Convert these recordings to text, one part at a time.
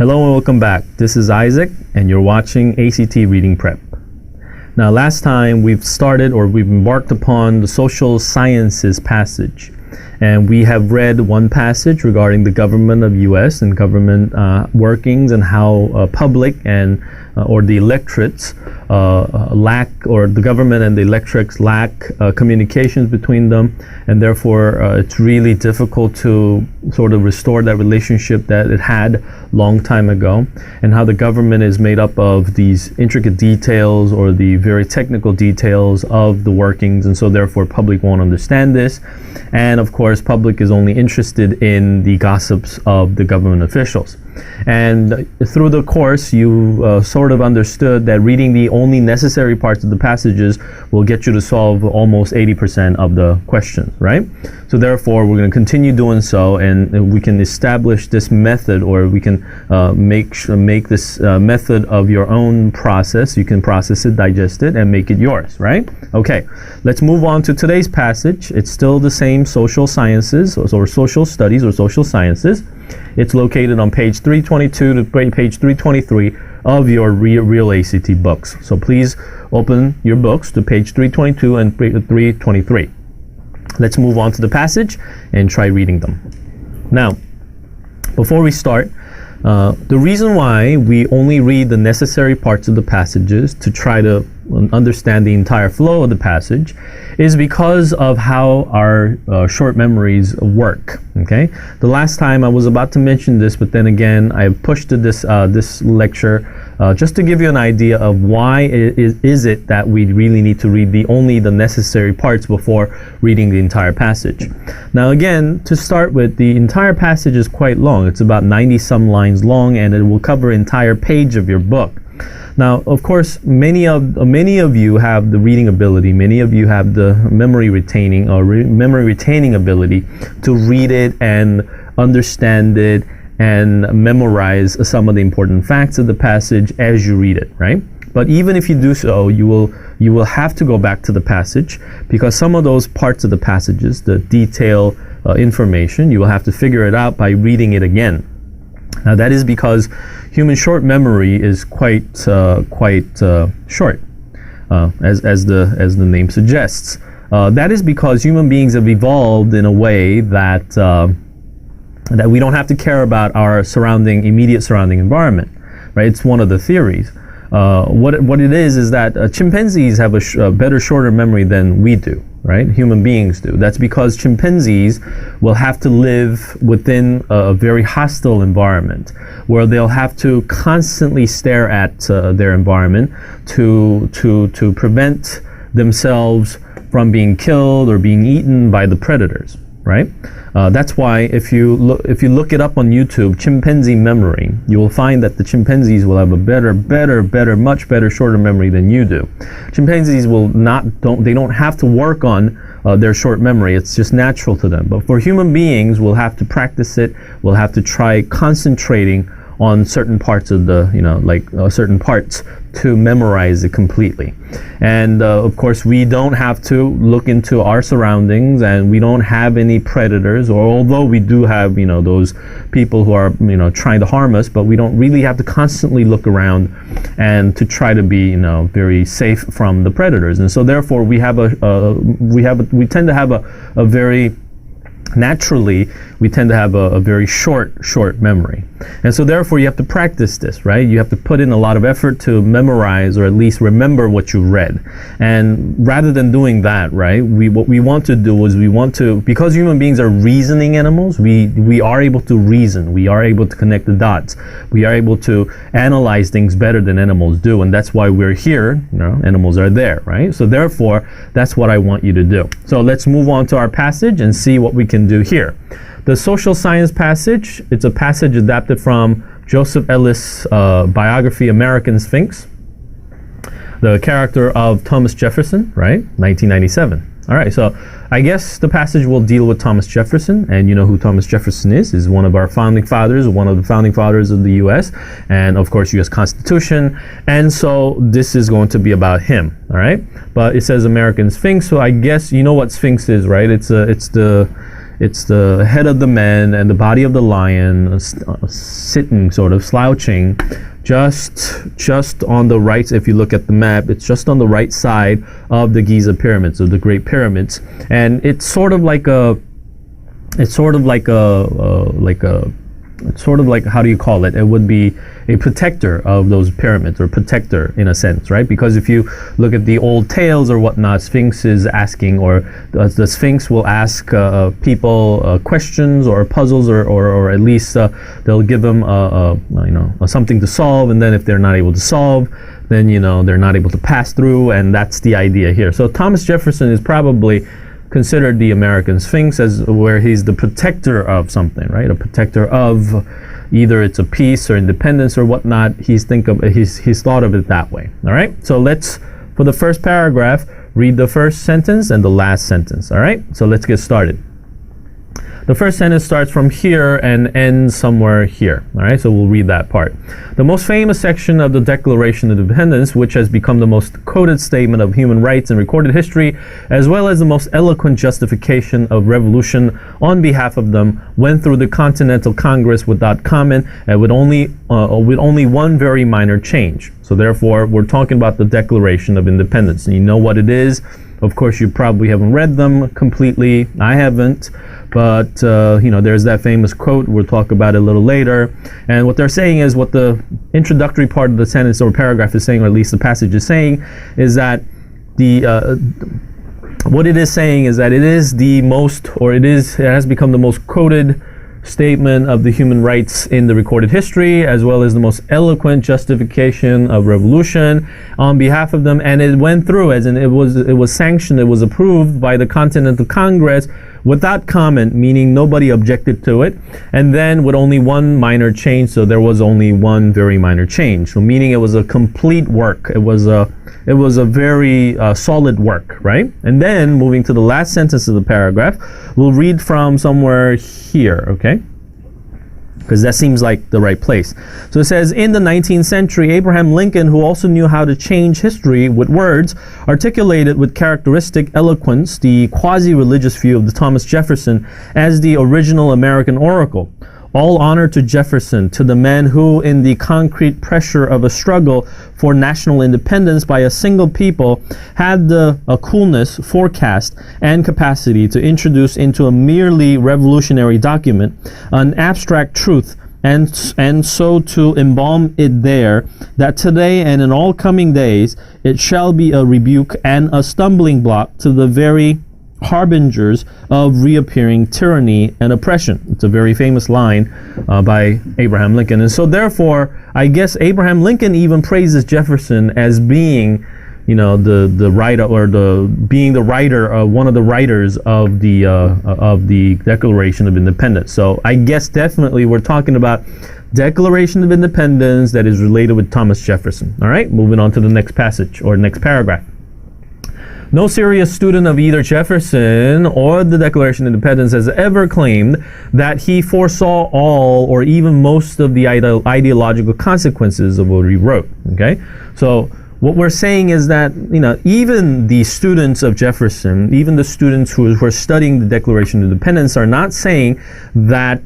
Hello and welcome back. This is Isaac and you're watching ACT Reading Prep. Now last time we've embarked upon the social sciences passage, and we have read one passage regarding the government of US and government workings and how public and or the electorates lack, or the government and the electorates lack communications between them, and therefore it's really difficult to sort of restore that relationship that it had long time ago, and how the government is made up of these intricate details or the very technical details of the workings, and so therefore public won't understand this, and of course public is only interested in the gossips of the government officials. And through the course you sort of understood that reading the only necessary parts of the passages will get you to solve almost 80% of the questions, right? So therefore we're going to continue doing so, and we can establish this method, or we can make this method of your own process. You can process it, digest it, and make it yours, right? Okay, let's move on to today's passage. It's still the same social sciences or social studies or social sciences. It's located on page 322 to page 323 of your real ACT books. So please open your books to page 322 and 323. Let's move on to the passage and try reading them. Now, before we start, the reason why we only read the necessary parts of the passages to try to understand the entire flow of the passage is because of how our short memories work. Okay, the last time I was about to mention this, but then again I pushed to this lecture just to give you an idea of why is it that we really need to read only the necessary parts before reading the entire passage. Now again, to start with, the entire passage is quite long. It's about 90 some lines long, and it will cover an entire page of your book. Now, of course, many of you have the reading ability. Many of you have the memory retaining ability to read it and understand it and memorize some of the important facts of the passage as you read it, right? But even if you do so, you will have to go back to the passage, because some of those parts of the passages, the detail information, you will have to figure it out by reading it again. Now that is because human short memory is quite short, as the name suggests. That is because human beings have evolved in a way that that we don't have to care about our immediate surrounding environment, right? It's one of the theories. What it is that chimpanzees have a better shorter memory than we do, right? Human beings do. That's because chimpanzees will have to live within a very hostile environment, where they'll have to constantly stare at their environment to prevent themselves from being killed or being eaten by the predators, right? That's why if you look it up on YouTube, chimpanzee memory, you will find that the chimpanzees will have a much better shorter memory than you do. Chimpanzees they don't have to work on their short memory. It's just natural to them. But for human beings, we'll have to practice it. We'll have to try concentrating on certain parts of certain parts to memorize it completely. And of course we don't have to look into our surroundings, and we don't have any predators, or although we do have those people who are trying to harm us, but we don't really have to constantly look around and to try to be very safe from the predators. And so therefore we tend to have a very naturally, we tend to have a very short memory. And so therefore you have to practice this, right? You have to put in a lot of effort to memorize, or at least remember what you read. And rather than doing that, right, what we want to do is because human beings are reasoning animals, we are able to reason, we are able to connect the dots, we are able to analyze things better than animals do, and that's why we're here. Animals are there, right? So therefore, that's what I want you to do. So let's move on to our passage and see what we can do here. The social science passage, it's a passage adapted from Joseph Ellis' biography, American Sphinx, the character of Thomas Jefferson, right? 1997. All right, so I guess the passage will deal with Thomas Jefferson, and you know who Thomas Jefferson is one of our founding fathers, one of the founding fathers of the U.S., and of course U.S. Constitution, and so this is going to be about him, all right? But it says American Sphinx, so I guess you know what Sphinx is, right? It's It's the head of the man and the body of the lion, sitting, sort of slouching, just on the right. If you look at the map, it's just on the right side of the Giza pyramids, or the Great Pyramids, and it's sort of like how do you call it? It would be a protector of those pyramids, or protector in a sense, right? Because if you look at the old tales or whatnot, Sphinx is asking, or the Sphinx will ask people questions or puzzles, or at least they'll give them something to solve, and then if they're not able to solve, then they're not able to pass through, and that's the idea here. So Thomas Jefferson is probably considered the American Sphinx, as where he's the protector of something, right? A protector of either it's a peace or independence or whatnot. He's thought of it that way. All right. So let's, for the first paragraph, read the first sentence and the last sentence. All right. So let's get started. The first sentence starts from here and ends somewhere here. All right, so we'll read that part. The most famous section of the Declaration of Independence, which has become the most quoted statement of human rights in recorded history, as well as the most eloquent justification of revolution on behalf of them, went through the Continental Congress without comment and with only one very minor change. So therefore, we're talking about the Declaration of Independence. And you know what it is. Of course, you probably haven't read them completely. I haven't. But, there's that famous quote. We'll talk about it a little later. And what they're saying is, what the introductory part of the sentence or paragraph is saying, or at least the passage is saying, is that what it is saying is that it is the most, or it has become the most quoted statement of the human rights in the recorded history, as well as the most eloquent justification of revolution on behalf of them. And it went through, as in it was sanctioned, it was approved by the Continental Congress without comment, meaning nobody objected to it, and then with only one minor change. So there was only one very minor change, so meaning it was a complete work. It was a very solid work, right? And then moving to the last sentence of the paragraph, we'll read from somewhere here, okay? Because that seems like the right place. So it says, in the 19th century, Abraham Lincoln, who also knew how to change history with words, articulated with characteristic eloquence the quasi-religious view of the Thomas Jefferson as the original American oracle. All honor to Jefferson, to the man who, in the concrete pressure of a struggle for national independence by a single people, had the coolness, forecast, and capacity to introduce into a merely revolutionary document an abstract truth, and so to embalm it there, that today and in all coming days it shall be a rebuke and a stumbling block to the very harbingers of reappearing tyranny and oppression. It's a very famous line by Abraham Lincoln. And so therefore, I guess Abraham Lincoln even praises Jefferson as being, the writer, or being the writer, one of the writers of the Declaration of Independence. So I guess definitely we're talking about Declaration of Independence that is related with Thomas Jefferson. All right, moving on to the next passage, or next paragraph. No serious student of either Jefferson or the Declaration of Independence has ever claimed that he foresaw all or even most of the ideological consequences of what he wrote. Okay, so what we're saying is that even the students of Jefferson, even the students who were studying the Declaration of Independence, are not saying that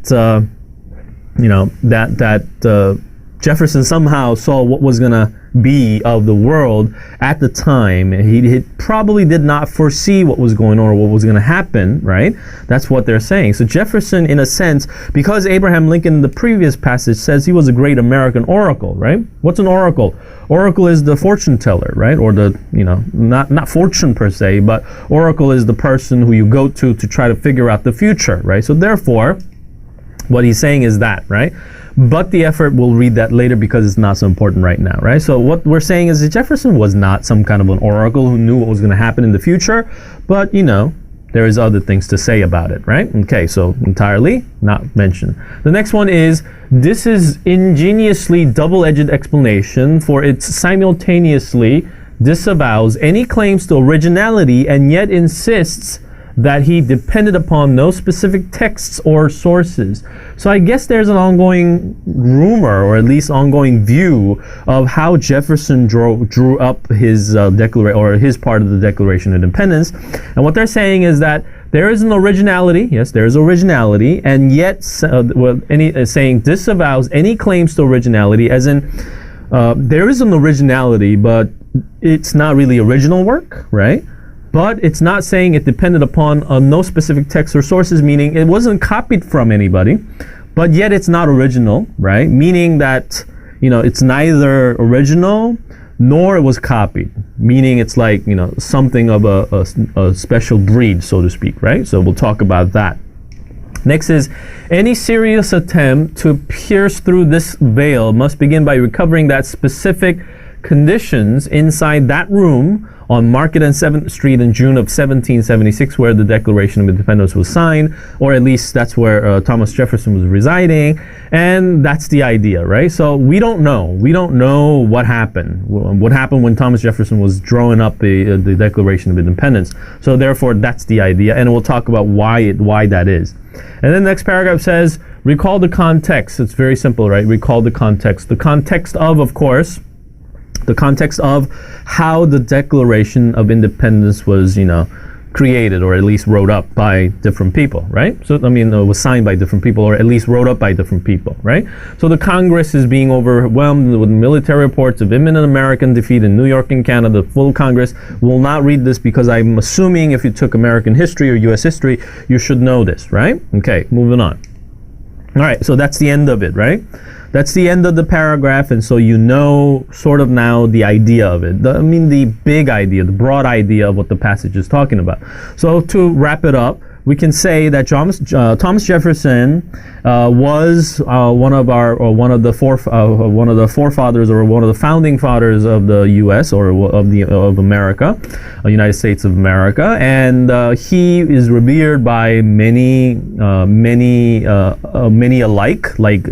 Jefferson somehow saw what was going to be of the world at the time. He probably did not foresee what was going on or what was going to happen, right? That's what they're saying. So Jefferson, in a sense, because Abraham Lincoln in the previous passage says he was a great American oracle, right? What's an oracle? Oracle is the fortune teller, right? Or the, not fortune per se, but oracle is the person who you go to try to figure out the future, right? So therefore, what he's saying is that, right? But the effort, we'll read that later because it's not so important right now, right? So what we're saying is that Jefferson was not some kind of an oracle who knew what was going to happen in the future, but, there is other things to say about it, right? Okay, so entirely not mentioned. The next one is, this is ingeniously double-edged explanation, for it simultaneously disavows any claims to originality and yet insists that he depended upon no specific texts or sources. So I guess there's an ongoing rumor, or at least ongoing view, of how Jefferson drew up his declaration, or his part of the Declaration of Independence. And what they're saying is that there is an originality. Yes, there is originality, and yet saying disavows any claims to originality, as in there is an originality, but it's not really original work, right? But it's not saying it depended upon no specific texts or sources, meaning it wasn't copied from anybody, but yet it's not original, right? Meaning that, it's neither original nor it was copied, meaning it's like, something of a special breed, so to speak, right? So we'll talk about that. Next is, any serious attempt to pierce through this veil must begin by recovering that specific conditions inside that room on Market and 7th Street in June of 1776, where the Declaration of Independence was signed, or at least that's where Thomas Jefferson was residing, and that's the idea, right? So we don't know. We don't know what happened. What happened when Thomas Jefferson was drawing up the Declaration of Independence. So therefore, that's the idea, and we'll talk about why that is. And then the next paragraph says, recall the context. It's very simple, right? Recall the context. The context of course, the context of how the Declaration of Independence was, created, or at least wrote up by different people, right? So, it was signed by different people, or at least wrote up by different people, right? So the Congress is being overwhelmed with military reports of imminent American defeat in New York and Canada. The full Congress will not read this, because I'm assuming if you took American history or U.S. history, you should know this, right? Okay, moving on. All right, so that's the end of it, right? That's the end of the paragraph, and so sort of now the idea of it. The big idea, the broad idea of what the passage is talking about. So to wrap it up, we can say that Thomas Jefferson was one of the forefathers, or one of the founding fathers of the U.S. or of America, United States of America, and he is revered by many alike, like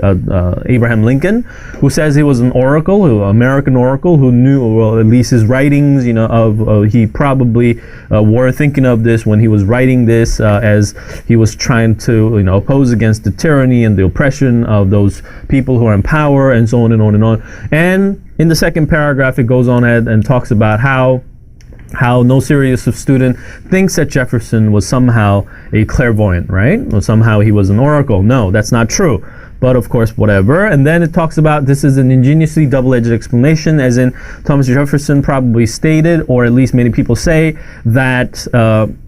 Abraham Lincoln, who says he was an American oracle, who knew, well, at least his writings, he probably were thinking of this when he was writing this. As he was trying to, oppose against the tyranny and the oppression of those people who are in power, and so on and on and on. And in the second paragraph, it goes on and talks about how no serious student thinks that Jefferson was somehow a clairvoyant, right? Or somehow he was an oracle. No, that's not true. But of course, whatever. And then it talks about this is an ingeniously double-edged explanation, as in Thomas Jefferson probably stated, or at least many people say, that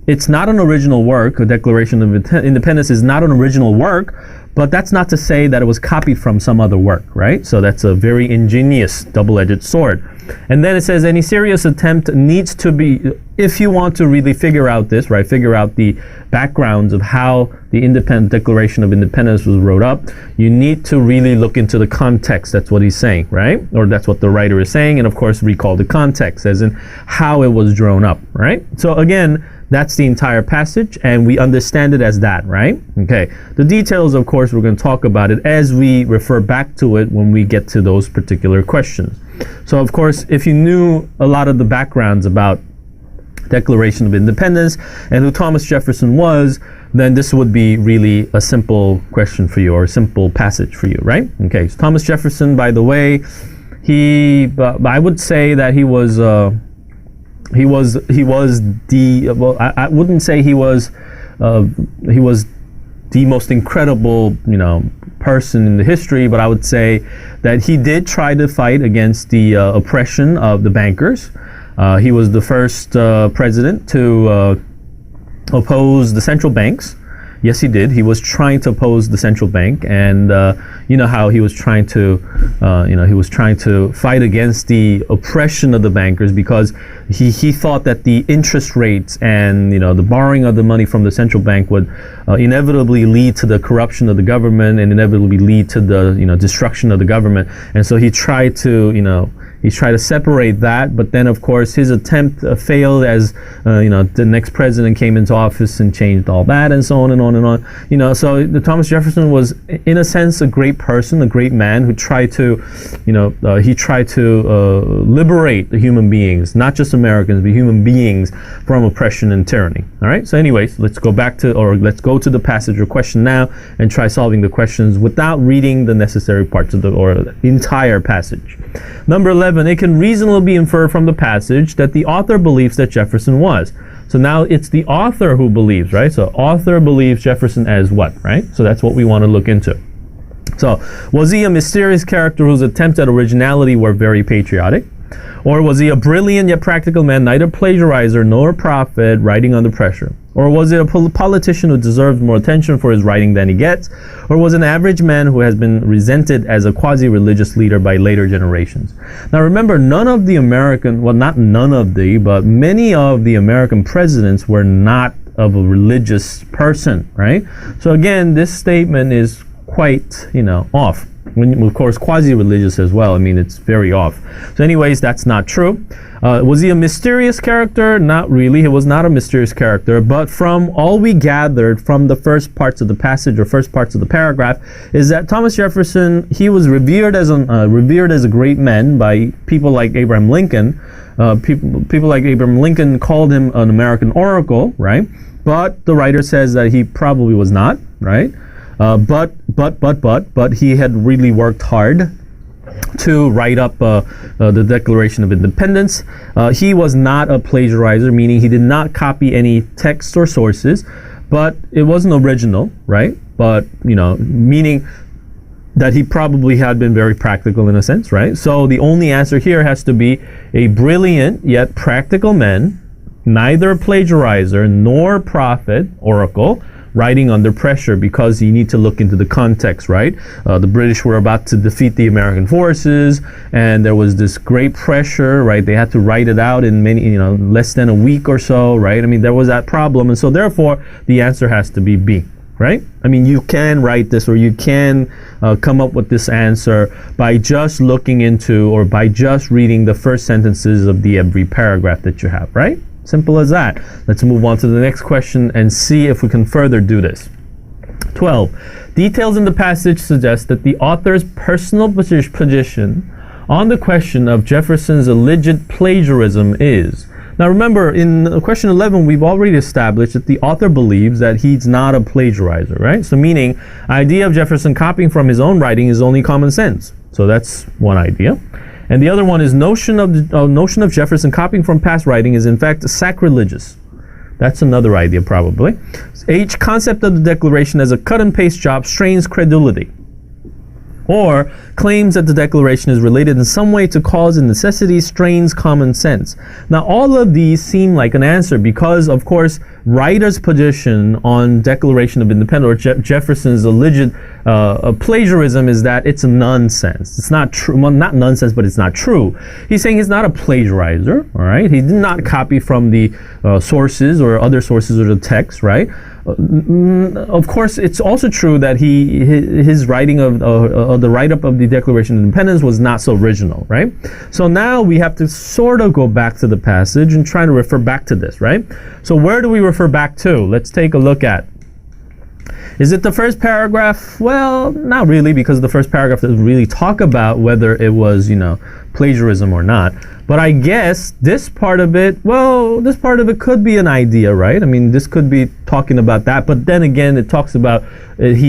it's not an original work. The Declaration of Independence is not an original work, but that's not to say that it was copied from some other work, right? So that's a very ingenious double-edged sword. And then it says any serious attempt needs to be, if you want to really figure out this, right, figure out the backgrounds of how the Declaration of Independence was wrote up, you need to really look into the context. That's what he's saying, right? Or that's what the writer is saying. And of course, recall the context, as in how it was drawn up, right? So again, that's the entire passage, and we understand it as that, right? Okay. The details, of course, we're going to talk about it as we refer back to it when we get to those particular questions. So, of course, if you knew a lot of the backgrounds about Declaration of Independence and who Thomas Jefferson was, then this would be really a simple question for you, or a simple passage for you, right? Okay. So Thomas Jefferson, by the way, I would say that I wouldn't say he was the most incredible, person in the history, but I would say that he did try to fight against the oppression of the bankers. He was the first president to oppose the central banks. Yes, he did. He was trying to oppose the central bank, and how he was trying to, fight against the oppression of the bankers, because he thought that the interest rates and the borrowing of the money from the central bank would inevitably lead to the corruption of the government, and inevitably lead to the destruction of the government. And so he tried to He tried to separate that, but then of course his attempt failed as the next president came into office and changed all that, and so on and on and on. So Thomas Jefferson was, in a sense, a great person, a great man who tried to, liberate the human beings, not just Americans, but human beings from oppression and tyranny. All right. So, anyways, let's go to the passage or question now and try solving the questions without reading the necessary parts of the entire passage. Number 11, it can reasonably be inferred from the passage that the author believes that Jefferson was. So now it's the author who believes, right? So author believes Jefferson as what, right? So that's what we want to look into. So was he a mysterious character whose attempts at originality were very patriotic? Or was he a brilliant yet practical man, neither plagiarizer nor prophet, writing under pressure? Or was it a politician who deserved more attention for his writing than he gets? Or was it an average man who has been resented as a quasi-religious leader by later generations? Now remember, many of the American presidents were not of a religious person, right? So again, this statement is quite, off. Of course, quasi-religious as well. I mean, it's very off. So anyways, that's not true. Was he a mysterious character? Not really. He was not a mysterious character. But from all we gathered from the first parts of the passage or first parts of the paragraph is that Thomas Jefferson, he was revered as a great man by people like Abraham Lincoln. People like Abraham Lincoln called him an American oracle, right? But the writer says that he probably was not, right? But he had really worked hard to write up the Declaration of Independence. He was not a plagiarizer, meaning he did not copy any texts or sources, but it wasn't original, right? But, meaning that he probably had been very practical in a sense, right? So the only answer here has to be a brilliant yet practical man, neither a plagiarizer nor prophet, oracle, writing under pressure, because you need to look into the context, right? The British were about to defeat the American forces, and there was this great pressure, right? They had to write it out in less than a week or so, right? I mean, there was that problem, and so therefore the answer has to be B, right? I mean, you can write this, or you can come up with this answer by just looking into, or by just reading the first sentences of every paragraph that you have, right? Simple as that. Let's move on to the next question and see if we can further do this. 12. Details in the passage suggest that the author's personal position on the question of Jefferson's alleged plagiarism is. Now remember, in question 11, we've already established that the author believes that he's not a plagiarizer, right? So meaning, idea of Jefferson copying from his own writing is only common sense. So that's one idea. And the other one is notion of Jefferson copying from past writing is in fact sacrilegious. That's another idea probably. H, concept of the Declaration as a cut and paste job strains credulity. Or claims that the Declaration is related in some way to cause and necessity strains common sense. Now all of these seem like an answer because, of course, writer's position on Declaration of Independence, or Jefferson's alleged plagiarism, is that it's nonsense. It's not true. Well, not nonsense, but it's not true. He's saying he's not a plagiarizer, all right? He did not copy from the sources or other sources or the text, right? Of course, it's also true that his writing of the write-up of the Declaration of Independence was not so original, right? So now we have to sort of go back to the passage and try to refer back to this, right? So where do we refer back to? Let's take a look at. Is it the first paragraph? Well, not really, because the first paragraph doesn't really talk about whether it was, plagiarism or not. But I guess this part of it could be an idea, right? I mean, this could be talking about that. But then again, it talks about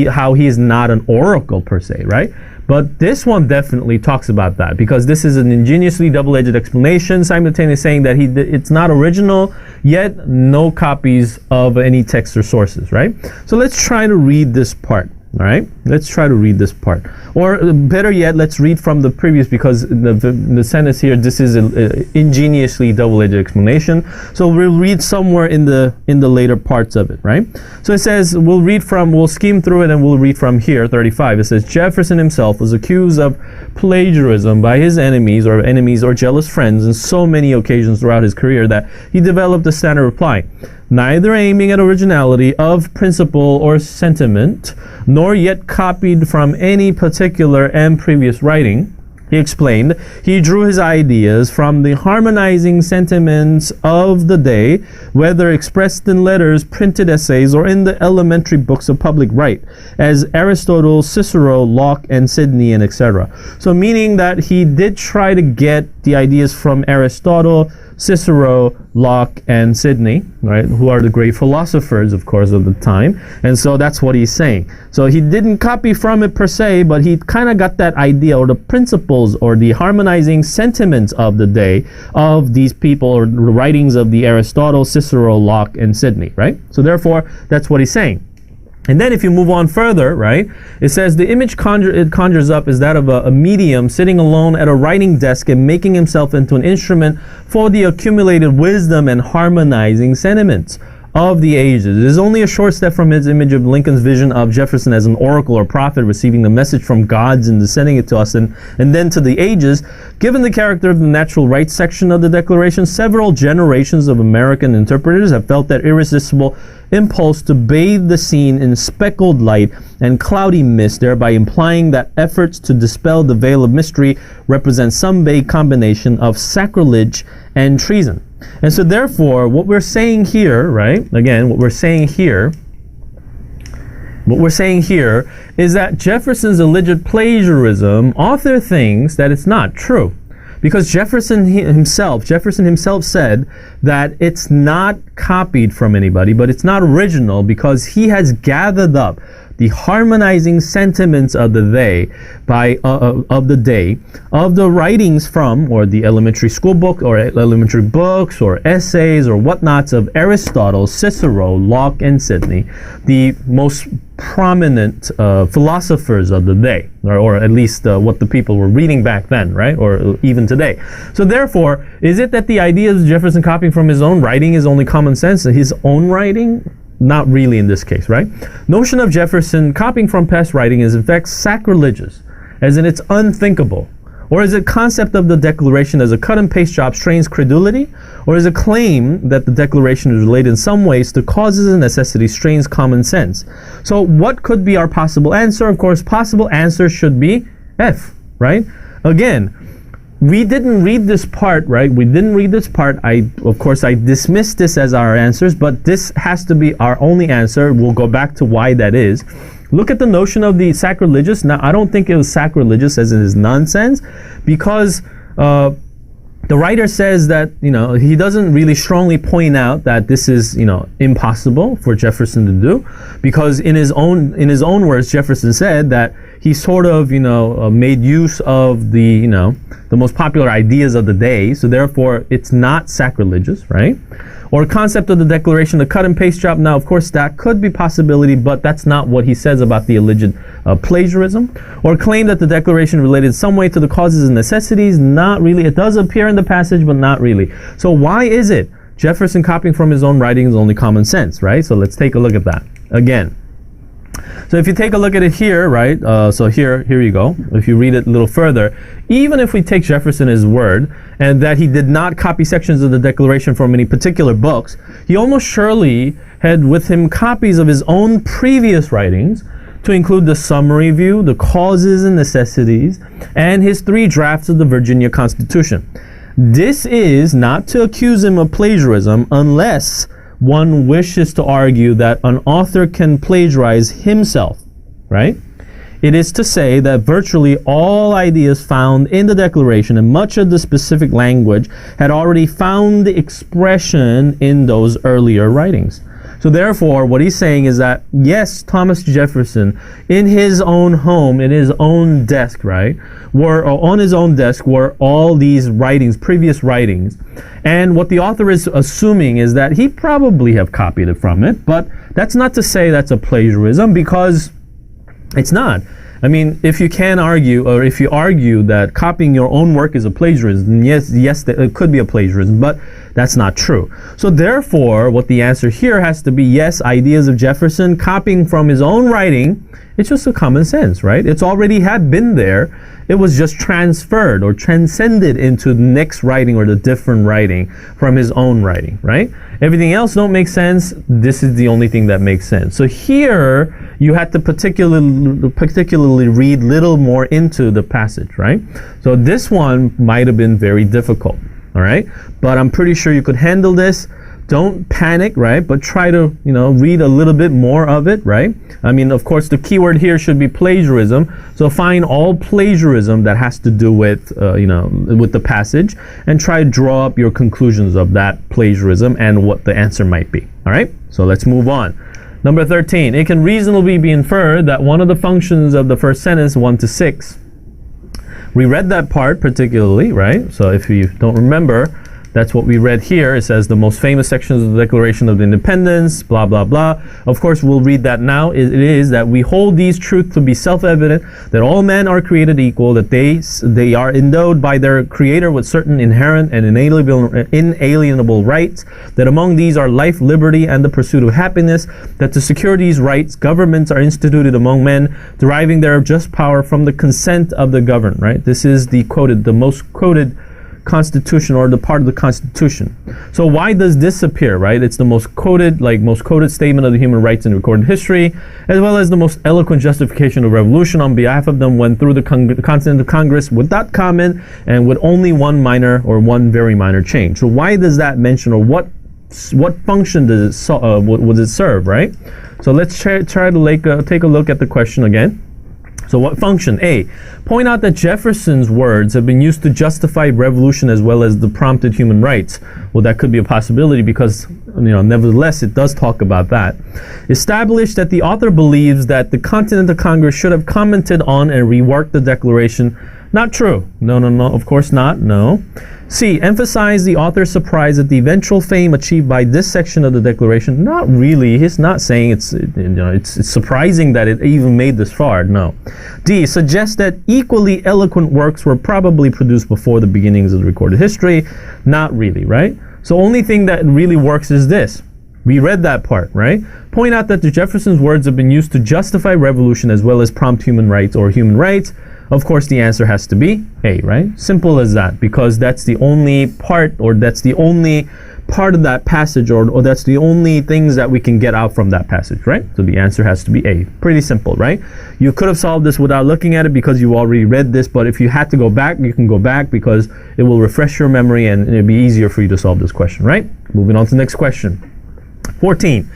how he is not an oracle per se, right? But this one definitely talks about that, because this is an ingeniously double-edged explanation, simultaneously saying that it's not original, yet no copies of any text or sources, right? So let's try to read this part. All right, let's try to read this part. Or better yet, let's read from the previous, because the sentence here, this is an ingeniously double-edged explanation. So we'll read somewhere in the later parts of it, right? So it says, we'll skim through it and we'll read from here, 35. It says, Jefferson himself was accused of plagiarism by his enemies or jealous friends on so many occasions throughout his career that he developed a standard reply. Neither aiming at originality of principle or sentiment, nor yet copied from any particular and previous writing, he explained, he drew his ideas from the harmonizing sentiments of the day, whether expressed in letters, printed essays, or in the elementary books of public right, as Aristotle, Cicero, Locke, and Sidney, and etc. So meaning that he did try to get the ideas from Aristotle, Cicero, Locke, and Sidney, right, who are the great philosophers, of course, of the time. And so that's what he's saying. So he didn't copy from it per se, but he kind of got that idea or the principles or the harmonizing sentiments of the day of these people or the writings of the Aristotle, Cicero, Locke, and Sidney, right? So therefore, that's what he's saying. And then if you move on further, right, it says the image it conjures up is that of a medium sitting alone at a writing desk and making himself into an instrument for the accumulated wisdom and harmonizing sentiments of the ages. It is only a short step from his image of Lincoln's vision of Jefferson as an oracle or prophet receiving the message from gods and sending it to us and then to the ages. Given the character of the natural rights section of the Declaration, several generations of American interpreters have felt that irresistible impulse to bathe the scene in speckled light and cloudy mist, thereby implying that efforts to dispel the veil of mystery represent some vague combination of sacrilege and treason. And so therefore, what we're saying here, right, again, what we're saying here is that Jefferson's alleged plagiarism, author thinks that it's not true. Because Jefferson himself said that it's not copied from anybody, but it's not original because he has gathered up the harmonizing sentiments of the day of the writings from, or the elementary school book, or elementary books, or essays, or whatnots of Aristotle, Cicero, Locke, and Sidney, the most prominent philosophers of the day, or at least what the people were reading back then, right? Or even today. So therefore, is it that the ideas of Jefferson copying from his own writing is only common sense? His own writing? Not really in this case, right? Notion of Jefferson copying from past writing is in fact sacrilegious, as in it's unthinkable. Or is it concept of the Declaration as a cut and paste job strains credulity? Or is it claim that the Declaration is related in some ways to causes and necessities strains common sense? So what could be our possible answer? Of course, possible answer should be F, right? Again, we didn't read this part, right? We didn't read this part. Of course, I dismissed this as our answers, but this has to be our only answer. We'll go back to why that is. Look at the notion of the sacrilegious. Now, I don't think it was sacrilegious as it is nonsense, because the writer says that, he doesn't really strongly point out that this is, impossible for Jefferson to do, because in his own words, Jefferson said that he sort of, made use of the most popular ideas of the day, so therefore it's not sacrilegious, right? Or concept of the Declaration, the cut and paste job. Now, of course, that could be possibility, but that's not what he says about the alleged plagiarism. Or claim that the Declaration related some way to the causes and necessities. Not really. It does appear in the passage, but not really. So why is it Jefferson copying from his own writings is only common sense, right? So let's take a look at that again. So if you take a look at it here, right, so here you go. If you read it a little further, even if we take Jefferson as word, and that he did not copy sections of the Declaration from any particular books, he almost surely had with him copies of his own previous writings, to include the summary view, the causes and necessities, and his 3 drafts of the Virginia Constitution. This is not to accuse him of plagiarism unless one wishes to argue that an author can plagiarize himself, right? It is to say that virtually all ideas found in the Declaration and much of the specific language had already found expression in those earlier writings. So therefore, what he's saying is that, yes, Thomas Jefferson, in his own home, in his own desk, right, on his own desk were all these writings, previous writings. And what the author is assuming is that he probably have copied it from it, but that's not to say that's a plagiarism, because it's not. I mean, if you can argue, or if you argue that copying your own work is a plagiarism, yes, it could be a plagiarism, but That's not true. So therefore, what the answer here has to be, yes, ideas of Jefferson copying from his own writing, it's just a common sense, right? It's already had been there. It was just transferred or transcended into the next writing or the different writing from his own writing, right? Everything else don't make sense. This is the only thing that makes sense. So here you had to particularly read little more into the passage, right? So this one might have been very difficult, all right? But I'm pretty sure you could handle this. Don't panic, right? But try to, read a little bit more of it, right? I mean, of course, the keyword here should be plagiarism. So find all plagiarism that has to do with, with the passage and try to draw up your conclusions of that plagiarism and what the answer might be. All right? So let's move on. Number 13, it can reasonably be inferred that one of the functions of the first sentence, 1 to 6, we read that part particularly, right? So if you don't remember, that's what we read here. It says the most famous sections of the Declaration of Independence, blah, blah, blah. Of course, we'll read that now. It is that we hold these truths to be self-evident, that all men are created equal, that they are endowed by their Creator with certain inherent and inalienable rights, that among these are life, liberty, and the pursuit of happiness, that to secure these rights, governments are instituted among men, deriving their just power from the consent of the governed, right? This is the most quoted Constitution, or the part of the Constitution. So why does this appear, right? It's the most quoted statement of the human rights in recorded history, as well as the most eloquent justification of revolution on behalf of them went through the Continental Congress without comment and with only one very minor change. So why does that mention, or what function does it would it serve, right? So let's try to take a look at the question again. So what function? A, point out that Jefferson's words have been used to justify revolution as well as the prompted human rights. Well, that could be a possibility because, nevertheless, it does talk about that. Establish that the author believes that the Continental Congress should have commented on and reworked the Declaration. Not true. No, of course not. No. C, emphasize the author's surprise at the eventual fame achieved by this section of the Declaration. Not really. He's not saying it's surprising that it even made this far. No. D, suggest that equally eloquent works were probably produced before the beginnings of the recorded history. Not really, right? So only thing that really works is this. We read that part, right? Point out that the Jefferson's words have been used to justify revolution as well as prompt human rights or human rights. Of course, the answer has to be A, right? Simple as that, because that's the only part, or that's the only part of that passage, or that's the only things that we can get out from that passage, right? So the answer has to be A. Pretty simple, right? You could have solved this without looking at it because you already read this, but if you had to go back, you can go back because it will refresh your memory and it'll be easier for you to solve this question, right? Moving on to the next question. 14.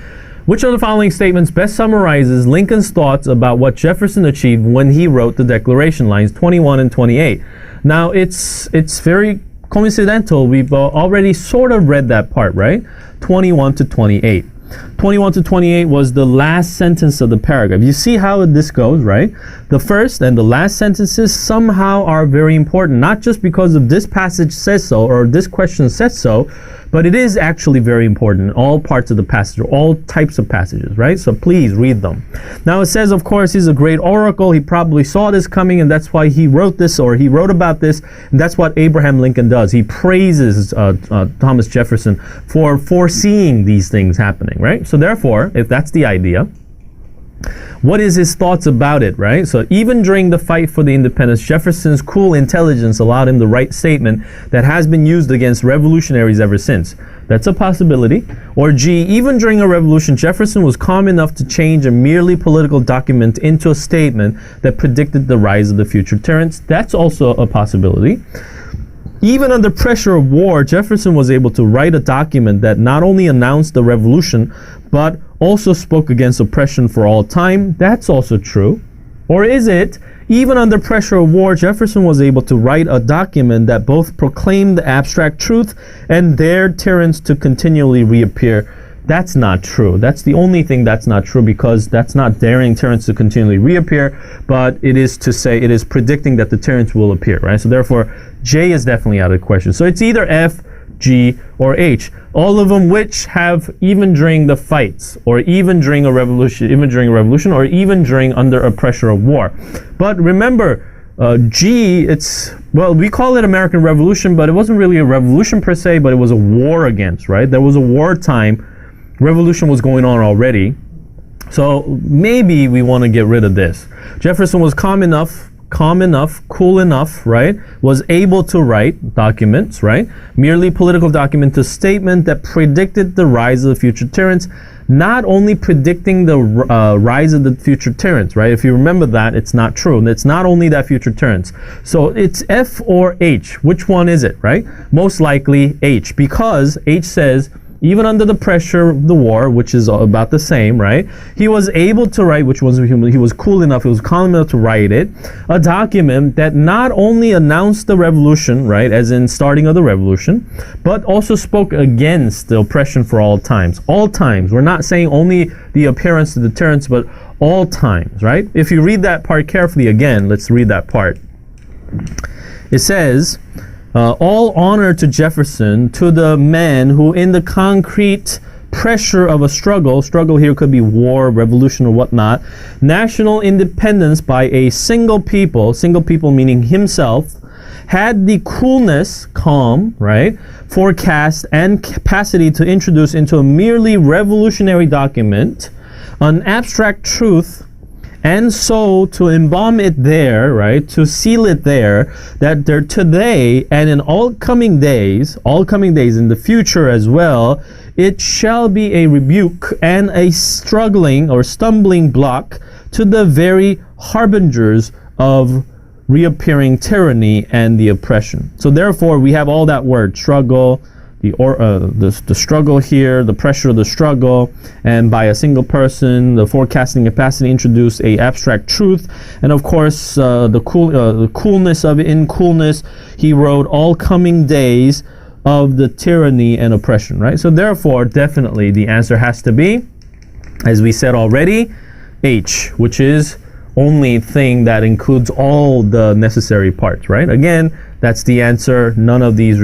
Which of the following statements best summarizes Lincoln's thoughts about what Jefferson achieved when he wrote the Declaration? Lines 21 and 28. Now, it's very coincidental. We've already sort of read that part, right? 21 to 28. 21 to 28 was the last sentence of the paragraph. You see how this goes, right? The first and the last sentences somehow are very important, not just because of this passage says so or this question says so, but it is actually very important in all parts of the passage, or all types of passages, right? So please read them. Now it says, of course, he's a great oracle. He probably saw this coming, and that's why he wrote this, or he wrote about this. And that's what Abraham Lincoln does. He praises Thomas Jefferson for foreseeing these things happening, right? So therefore, if that's the idea, what is his thoughts about it, right? So even during the fight for the independence, Jefferson's cool intelligence allowed him to write statement that has been used against revolutionaries ever since. That's a possibility. Or G, even during a revolution, Jefferson was calm enough to change a merely political document into a statement that predicted the rise of the future tyrants. That's also a possibility. Even under pressure of war, Jefferson was able to write a document that not only announced the revolution, but also spoke against oppression for all time. That's also true. Or is it, even under pressure of war, Jefferson was able to write a document that both proclaimed the abstract truth and dared tyrants to continually reappear? That's not true. That's the only thing that's not true, because that's not daring tyrants to continually reappear, but it is to say it is predicting that the tyrants will appear, right? So therefore, J is definitely out of the question. So it's either F, G, or H. All of them which have even during the fights, or even during a revolution, or even during under a pressure of war. But remember, G, we call it American Revolution, but it wasn't really a revolution per se, but it was a war against, right? There was a wartime. Revolution was going on already. So maybe we want to get rid of this. Jefferson was calm enough, cool enough, right? Was able to write documents, right? Merely political document, a statement that predicted the rise of the future tyrants, not only predicting the rise of the future tyrants, right? If you remember that, it's not true. It's not only that future tyrants. So it's F or H. Which one is it, right? Most likely H, because H says, even under the pressure of the war, which is about the same, right? He was able to write, he was cool enough, he was calm enough to write it, a document that not only announced the revolution, right, as in starting of the revolution, but also spoke against the oppression for all times. All times. We're not saying only the appearance of the tyrants, but all times, right? If you read that part carefully again, let's read that part. It says, all honor to Jefferson, to the man who in the concrete pressure of a struggle here could be war, revolution, or whatnot, national independence by a single people meaning himself, had the coolness, calm, right, forecast, and capacity to introduce into a merely revolutionary document an abstract truth, and so to embalm it there, right, to seal it there, that there today and in all coming days in the future as well, it shall be a rebuke and a struggling or stumbling block to the very harbingers of reappearing tyranny and the oppression. So therefore, we have all that word, struggle, the struggle here, the pressure of the struggle, and by a single person, the forecasting capacity introduced a abstract truth, and of course the coolness of it. In coolness, he wrote all coming days of the tyranny and oppression. Right. So therefore, definitely the answer has to be, as we said already, H, which is only thing that includes all the necessary parts. Right. Again, that's the answer. None of these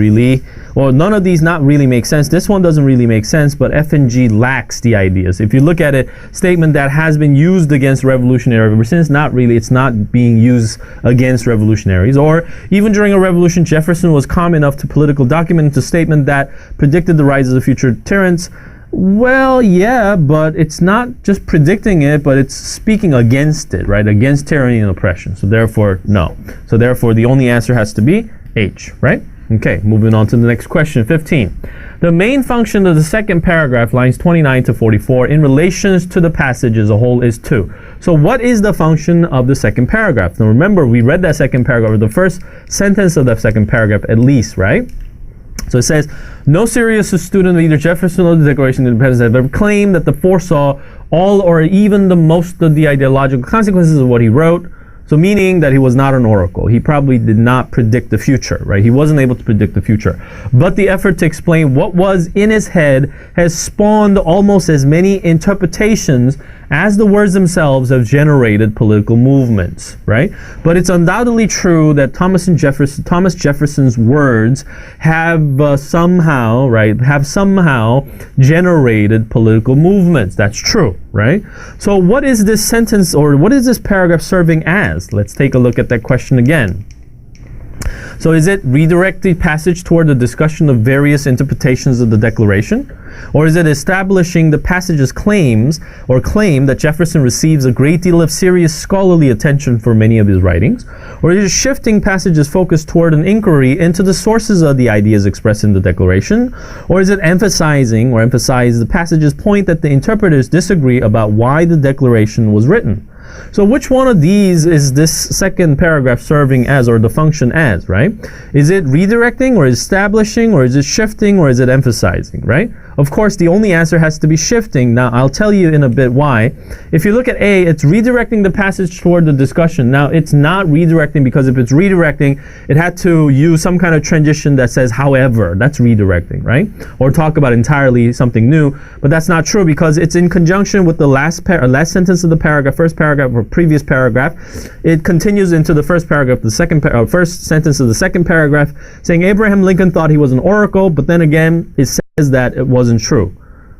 not really make sense. This one doesn't really make sense, but F and G lacks the ideas. If you look at it, statement that has been used against revolutionary ever since, not really, it's not being used against revolutionaries. Or even during a revolution, Jefferson was calm enough to political document a statement that predicted the rise of the future tyrants. Well, yeah, but it's not just predicting it, but it's speaking against it, right? Against tyranny and oppression. So therefore, no. So therefore, the only answer has to be H, right? Okay, moving on to the next question, 15. The main function of the second paragraph, lines 29 to 44, in relation to the passage as a whole is 2. So what is the function of the second paragraph? Now remember, we read that second paragraph, or the first sentence of that second paragraph at least, right? So it says, no serious student of either Jefferson or the Declaration of Independence has ever claimed that the foresaw all or even the most of the ideological consequences of what he wrote. So meaning that he was not an oracle. He probably did not predict the future, right? He wasn't able to predict the future. But the effort to explain what was in his head has spawned almost as many interpretations as the words themselves have generated political movements, right? But it's undoubtedly true that Thomas Jefferson's words have somehow generated political movements. That's true, right? So what is this sentence, or what is this paragraph serving as? Let's take a look at that question again. So is it redirect the passage toward the discussion of various interpretations of the Declaration? Or is it establishing the passage's claim that Jefferson receives a great deal of serious scholarly attention for many of his writings? Or is it shifting passage's focus toward an inquiry into the sources of the ideas expressed in the Declaration? Or is it emphasize the passage's point that the interpreters disagree about why the Declaration was written? So which one of these is this second paragraph serving as, or the function as, right? Is it redirecting, or establishing, or is it shifting, or is it emphasizing, right? Of course, the only answer has to be shifting. Now, I'll tell you in a bit why. If you look at A, it's redirecting the passage toward the discussion. Now, it's not redirecting, because if it's redirecting, it had to use some kind of transition that says, however. That's redirecting, right? Or talk about entirely something new. But that's not true, because it's in conjunction with the last sentence of the paragraph, first paragraph or previous paragraph. It continues into the first paragraph, first sentence of the second paragraph, saying Abraham Lincoln thought he was an oracle, but then again, it says that it wasn't true.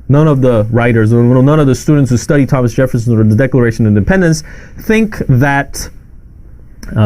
None of the writers, or none of the students who study Thomas Jefferson or the Declaration of Independence think that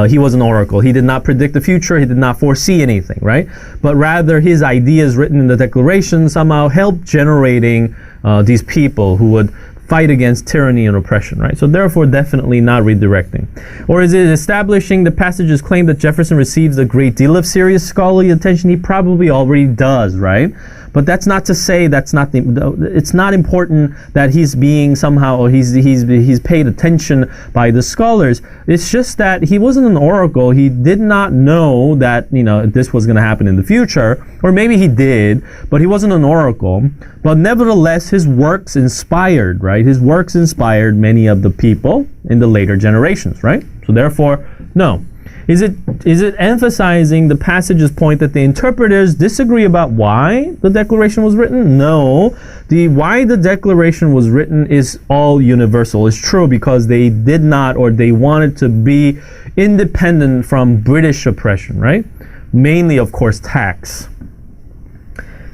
He was an oracle. He did not predict the future. He did not foresee anything, right? But rather, his ideas written in the Declaration somehow helped generating these people who would fight against tyranny and oppression, right? So therefore, definitely not redirecting. Or is it establishing the passage's claim that Jefferson receives a great deal of serious scholarly attention? He probably already does, right? But that's not to say that's not it's not important that he's being somehow, or he's paid attention by the scholars. It's just that he wasn't an oracle. He did not know that, this was going to happen in the future, or maybe he did, but he wasn't an oracle. But nevertheless, his works inspired, right? His works inspired many of the people in the later generations, right? So therefore, no. Is it emphasizing the passage's point that the interpreters disagree about why the Declaration was written? No. Why the Declaration was written is all universal. It's true because they did not, or they wanted to be independent from British oppression, right? Mainly, of course, tax.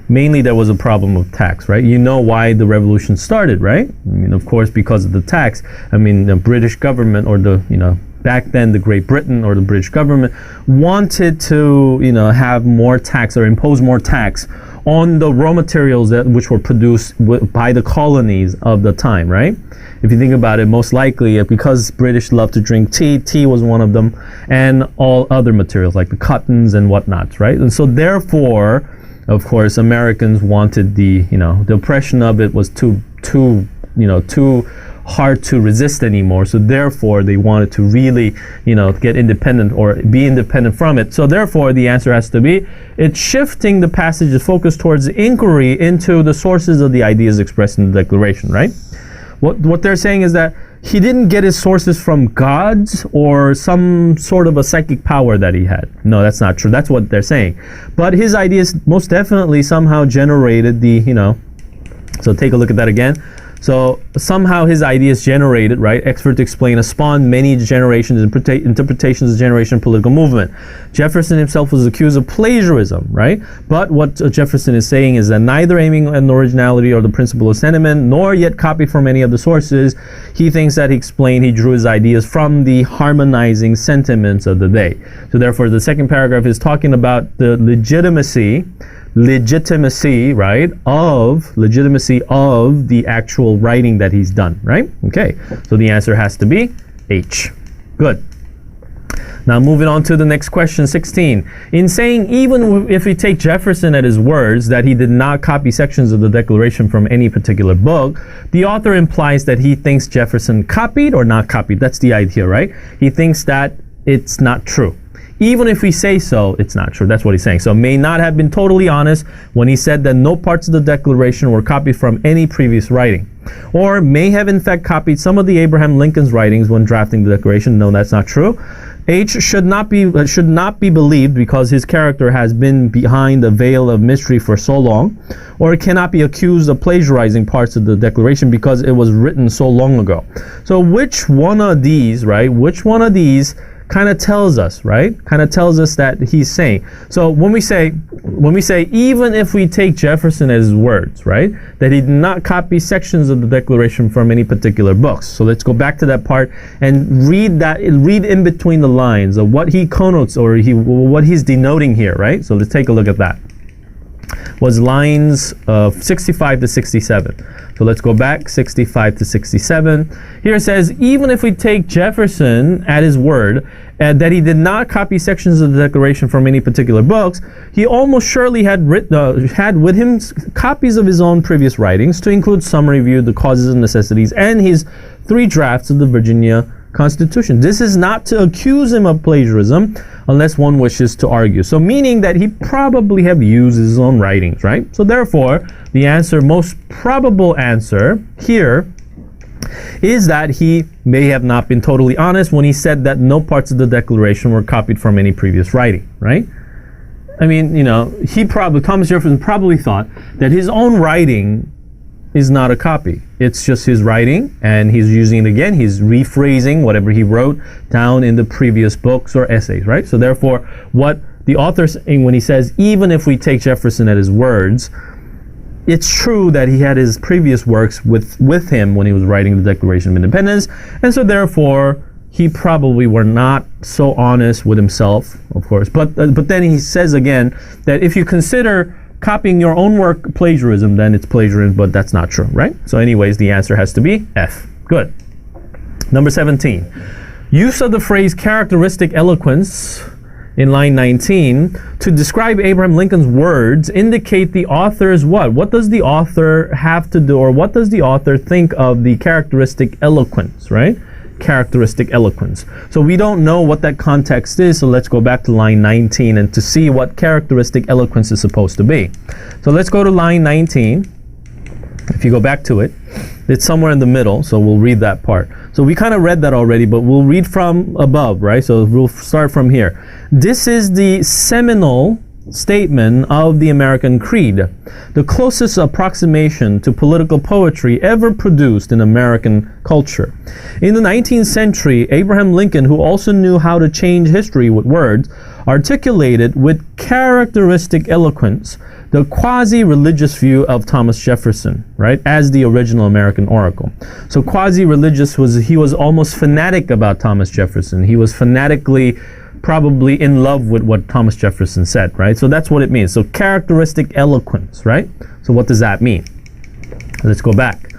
Mainly there was a problem of tax, right? You know why the revolution started, right? Of course, because of the tax. The British government, or back then the Great Britain or the British government wanted to, have more tax or impose more tax on the raw materials which were produced by the colonies of the time, right? If you think about it, most likely because British loved to drink tea was one of them, and all other materials like the cottons and whatnots, right? And so therefore, of course, Americans wanted the oppression of it was too hard to resist anymore. So therefore, they wanted to really, get independent or be independent from it. So therefore, the answer has to be, it's shifting the passage's focus towards the inquiry into the sources of the ideas expressed in the Declaration, right? What they're saying is that he didn't get his sources from gods or some sort of a psychic power that he had. No, that's not true. That's what they're saying. But his ideas most definitely somehow generated so take a look at that again. So somehow his ideas generated, right? Experts explain, spawned many generations, interpretations of generation political movement. Jefferson himself was accused of plagiarism, right? But what Jefferson is saying is that neither aiming at originality or the principle of sentiment, nor yet copied from any of the sources. He thinks that he drew his ideas from the harmonizing sentiments of the day. So therefore, the second paragraph is talking about the legitimacy, right, legitimacy of the actual writing that he's done, right? Okay, so the answer has to be H. Good. Now moving on to the next question, 16. In saying, even if we take Jefferson at his words that he did not copy sections of the Declaration from any particular book, the author implies that he thinks Jefferson copied or not copied. That's the idea, right? He thinks that it's not true. Even if we say so, it's not true. That's what he's saying. So may not have been totally honest when he said that no parts of the Declaration were copied from any previous writing. Or may have in fact copied some of the Abraham Lincoln's writings when drafting the Declaration. No, that's not true. H should not be believed because his character has been behind a veil of mystery for so long, or it cannot be accused of plagiarizing parts of the Declaration because it was written so long ago. So which one of these, right? Which one of these kind of tells us, right? Kind of tells us that he's saying. So when we say, even if we take Jefferson at his words, right, that he did not copy sections of the Declaration from any particular books. So let's go back to that part and read in between the lines of what he connotes or what he's denoting here, right? So let's take a look at that. Was lines 65 to 67. So let's go back, 65 to 67. Here it says, even if we take Jefferson at his word, that he did not copy sections of the Declaration from any particular books, he almost surely had with him copies of his own previous writings, to include summary view, the causes and necessities, and his 3 drafts of the Virginia Constitution. This is not to accuse him of plagiarism unless one wishes to argue. So meaning that he probably have used his own writings, right? So therefore, the answer, most probable answer here is that he may have not been totally honest when he said that no parts of the Declaration were copied from any previous writing, right? Thomas Jefferson probably thought that his own writing is not a copy. It's just his writing, and he's using it again. He's rephrasing whatever he wrote down in the previous books or essays, right? So therefore, what the author's saying when he says, even if we take Jefferson at his words, it's true that he had his previous works with him when he was writing the Declaration of Independence, and so therefore, he probably were not so honest with himself, of course. But then he says again that if you consider copying your own work plagiarism, then it's plagiarism, but that's not true, right? So anyways, the answer has to be F. Good. Number 17. Use of the phrase characteristic eloquence in line 19 to describe Abraham Lincoln's words indicate the author's what? What does the author have to do, or what does the author think of the characteristic eloquence, right? Characteristic eloquence. So we don't know what that context is, so let's go back to line 19 and to see what characteristic eloquence is supposed to be. So let's go to line 19. If you go back to it, it's somewhere in the middle, so we'll read that part. So we kind of read that already, but we'll read from above, right? So we'll start from here. This is the seminal statement of the American Creed, the closest approximation to political poetry ever produced in American culture. In the 19th century, Abraham Lincoln, who also knew how to change history with words, articulated with characteristic eloquence the quasi-religious view of Thomas Jefferson, right, as the original American oracle. So quasi-religious he was almost fanatic about Thomas Jefferson. He was fanatically probably in love with what Thomas Jefferson said, right? So that's what it means. So characteristic eloquence, right? So what does that mean? Let's go back.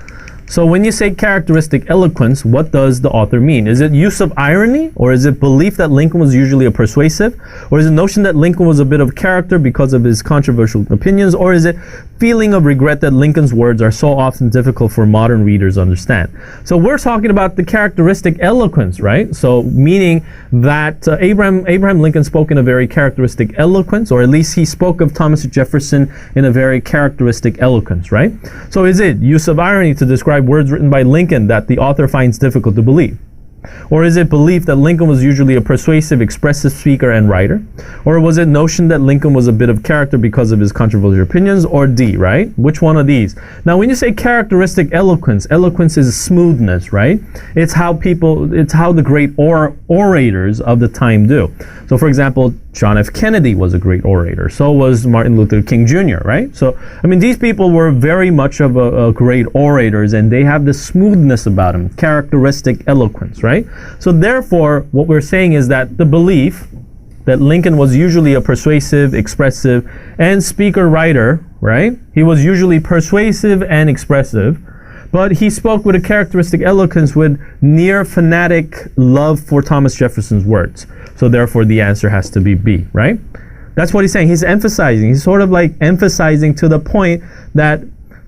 So when you say characteristic eloquence, what does the author mean? Is it use of irony, or is it belief that Lincoln was usually a persuasive, or is it notion that Lincoln was a bit of character because of his controversial opinions, or is it feeling of regret that Lincoln's words are so often difficult for modern readers to understand? So we're talking about the characteristic eloquence, right? So meaning that Abraham Lincoln spoke in a very characteristic eloquence, or at least he spoke of Thomas Jefferson in a very characteristic eloquence, right? So is it use of irony to describe words written by Lincoln that the author finds difficult to believe? Or is it belief that Lincoln was usually a persuasive, expressive speaker and writer? Or was it notion that Lincoln was a bit of character because of his controversial opinions? Or D, right? Which one of these? Now, when you say characteristic eloquence, eloquence is smoothness, right? It's how the great orators of the time do. So, for example, John F. Kennedy was a great orator. So was Martin Luther King Jr., right? So, I mean, these people were very much of a great orators, and they have this smoothness about them, characteristic eloquence, right? So therefore, what we're saying is that the belief that Lincoln was usually a persuasive, expressive, and speaker-writer, right? He was usually persuasive and expressive, but he spoke with a characteristic eloquence with near fanatic love for Thomas Jefferson's words. So therefore, the answer has to be B, right? That's what he's saying. He's emphasizing. He's sort of like emphasizing to the point that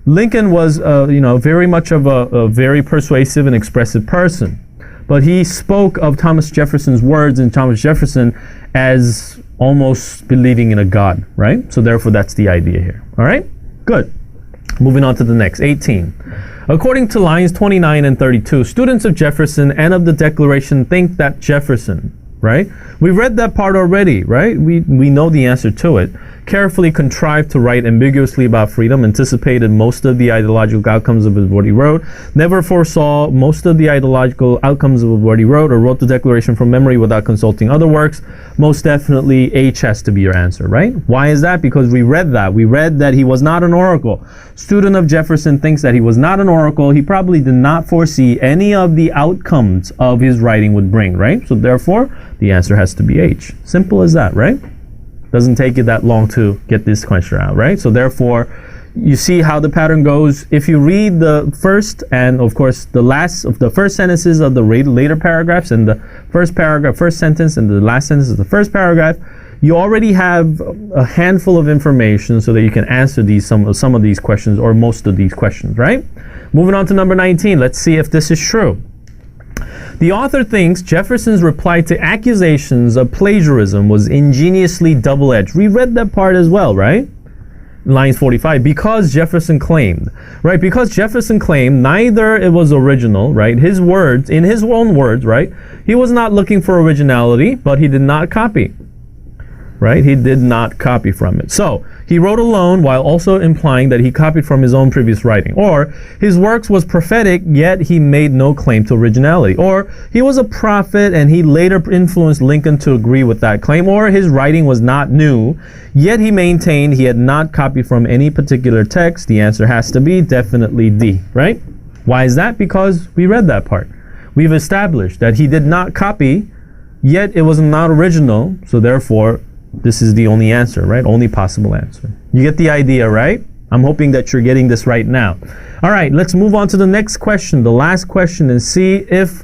Lincoln was, very much of a very persuasive and expressive person. But he spoke of Thomas Jefferson's words and Thomas Jefferson as almost believing in a God, right? So therefore, that's the idea here. All right? Good. Moving on to the next, 18. According to lines 29 and 32, students of Jefferson and of the Declaration think that Jefferson, right? We read that part already, right? We know the answer to it. Carefully contrived to write ambiguously about freedom, anticipated most of the ideological outcomes of what he wrote, never foresaw most of the ideological outcomes of what he wrote, or wrote the Declaration from memory without consulting other works. Most definitely H has to be your answer, right? Why is that? Because we read that. We read that he was not an oracle. Student of Jefferson thinks that he was not an oracle. He probably did not foresee any of the outcomes of his writing would bring, right? So therefore, the answer has to be H. Simple as that, right? Doesn't take you that long to get this question out, right? So therefore, you see how the pattern goes. If you read the first and, of course, the last of the first sentences of the later paragraphs, and the first sentence and the last sentence of the first paragraph, you already have a handful of information so that you can answer some of these questions, or most of these questions, right? Moving on to number 19. Let's see if this is true. The author thinks Jefferson's reply to accusations of plagiarism was ingeniously double-edged. We read that part as well, right? Lines 45, because Jefferson claimed, right? Because Jefferson claimed neither it was original, right? His words, in his own words, right? He was not looking for originality, but he did not copy, right? He did not copy from it. So he wrote alone while also implying that he copied from his own previous writing. Or his works was prophetic, yet he made no claim to originality. Or he was a prophet and he later influenced Lincoln to agree with that claim. Or his writing was not new, yet he maintained he had not copied from any particular text. The answer has to be definitely D, right? Why is that? Because we read that part. we've established that he did not copy, yet it was not original, so therefore this is the only answer, right? Only possible answer. You get the idea, right? I'm hoping that you're getting this right now. All right, let's move on to the next question, the last question, and see if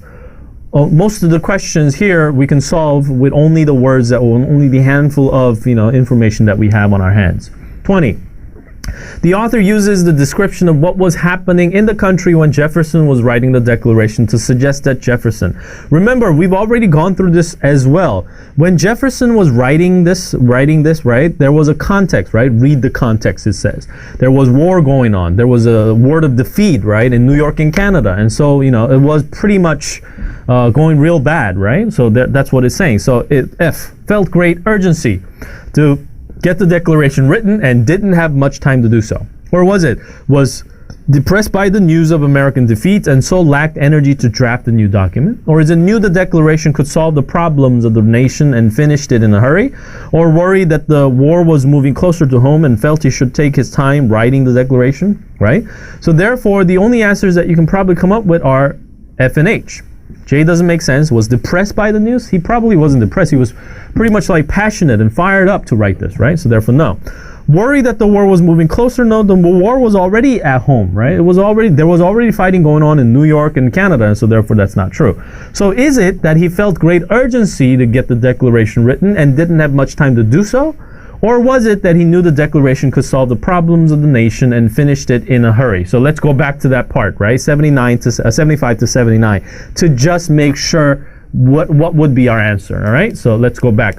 most of the questions here we can solve with only the words that will only the handful of information that we have on our hands. 20. The author uses the description of what was happening in the country when Jefferson was writing the Declaration to suggest that Jefferson. Remember, we've already gone through this as well. When Jefferson was writing this, right, there was a context, right? Read the context, it says. There was war going on. There was a word of defeat, right, in New York and Canada. And so, it was pretty much going real bad, right? So that's what it's saying. So F, felt great urgency to get the Declaration written and didn't have much time to do so. Or was depressed by the news of American defeat and so lacked energy to draft a new document? Or is it knew the Declaration could solve the problems of the nation and finished it in a hurry? Or worried that the war was moving closer to home and felt he should take his time writing the Declaration, right? So therefore, the only answers that you can probably come up with are F and H. J doesn't make sense. Was depressed by the news? He probably wasn't depressed. He was pretty much like passionate and fired up to write this, right? So therefore, no. Worried that the war was moving closer? No, the war was already at home, right? There was already fighting going on in New York and Canada, and so therefore that's not true. So is it that he felt great urgency to get the Declaration written and didn't have much time to do so? Or was it that he knew the Declaration could solve the problems of the nation and finished it in a hurry? So let's go back to that part, right? 75 to 79, to just make sure what would be our answer, all right? So let's go back,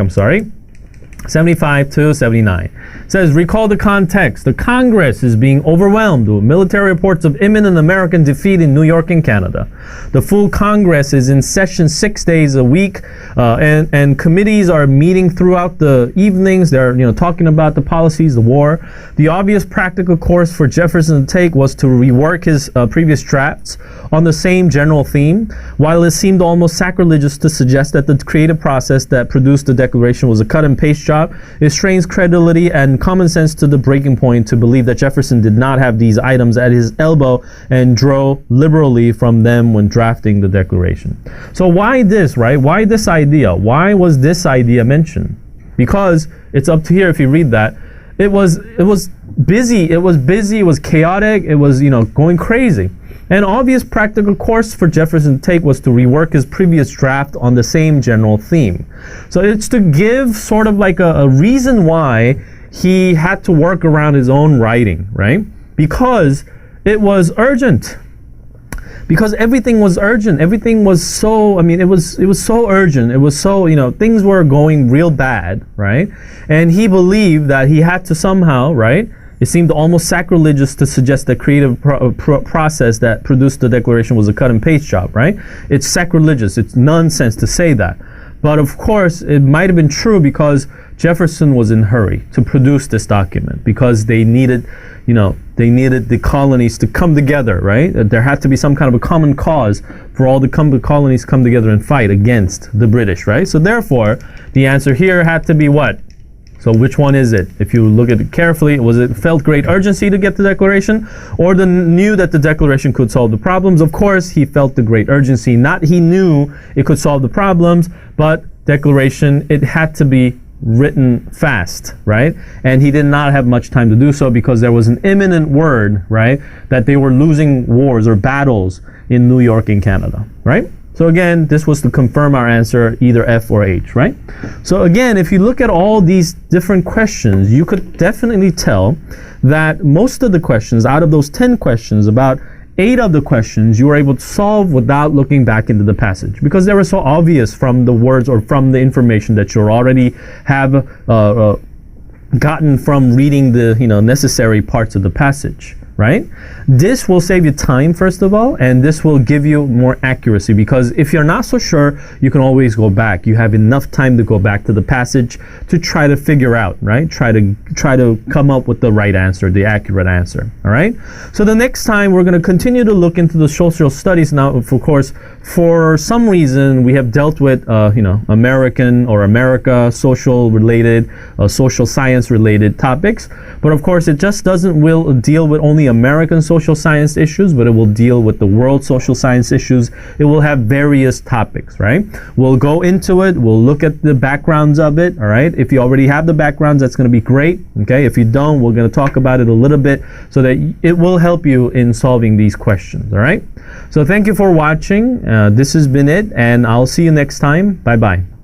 75 to 79. It says, recall the context. The Congress is being overwhelmed with military reports of imminent American defeat in New York and Canada. The full Congress is in session 6 days a week, and committees are meeting throughout the evenings. They're talking about the policies, the war. The obvious practical course for Jefferson to take was to rework his previous drafts on the same general theme. While it seemed almost sacrilegious to suggest that the creative process that produced the Declaration was a cut and paste job, it strains credibility and common sense to the breaking point to believe that Jefferson did not have these items at his elbow and draw liberally from them when drafting the Declaration. So why this, right? Why this idea? Why was this idea mentioned? Because it's up to here if you read that. It was busy, it was chaotic, it was, going crazy. An obvious practical course for Jefferson to take was to rework his previous draft on the same general theme. So it's to give sort of like a reason why he had to work around his own writing, right? Because it was urgent. Because everything was urgent. Everything was so, it was so urgent. It was so, things were going real bad, right? And he believed that he had to somehow, right? It seemed almost sacrilegious to suggest the creative process that produced the Declaration was a cut and paste job, right? It's sacrilegious. It's nonsense to say that. But of course, it might have been true because Jefferson was in a hurry to produce this document because they needed, the colonies to come together, right? There had to be some kind of a common cause for all the colonies come together and fight against the British, right? So therefore, the answer here had to be what? So which one is it? If you look at it carefully, was it felt great urgency to get the Declaration, or knew that the Declaration could solve the problems? Of course, he felt the great urgency. Not he knew it could solve the problems, but Declaration, it had to be written fast, right? And he did not have much time to do so because there was an imminent word, right, that they were losing wars or battles in New York and Canada, right? So again, this was to confirm our answer, either F or H, right? So again, if you look at all these different questions, you could definitely tell that most of the questions, out of those 10 questions, about 8 of the questions you were able to solve without looking back into the passage because they were so obvious from the words or from the information that you already have gotten from reading the necessary parts of the passage. Right? This will save you time, first of all, and this will give you more accuracy because if you're not so sure, you can always go back. You have enough time to go back to the passage to try to figure out, right? Try to come up with the right answer, the accurate answer, all right? So the next time we're going to continue to look into the social studies. Now, of course, for some reason, we have dealt with, American or America, social related, social science related topics, but of course, it just doesn't deal with only American social science issues, but it will deal with the world social science issues. It will have various topics, right? We'll go into it. We'll look at the backgrounds of it, all right? If you already have the backgrounds, that's going to be great, okay? If you don't, we're going to talk about it a little bit so that it will help you in solving these questions, all right? So thank you for watching. This has been it, and I'll see you next time. Bye-bye.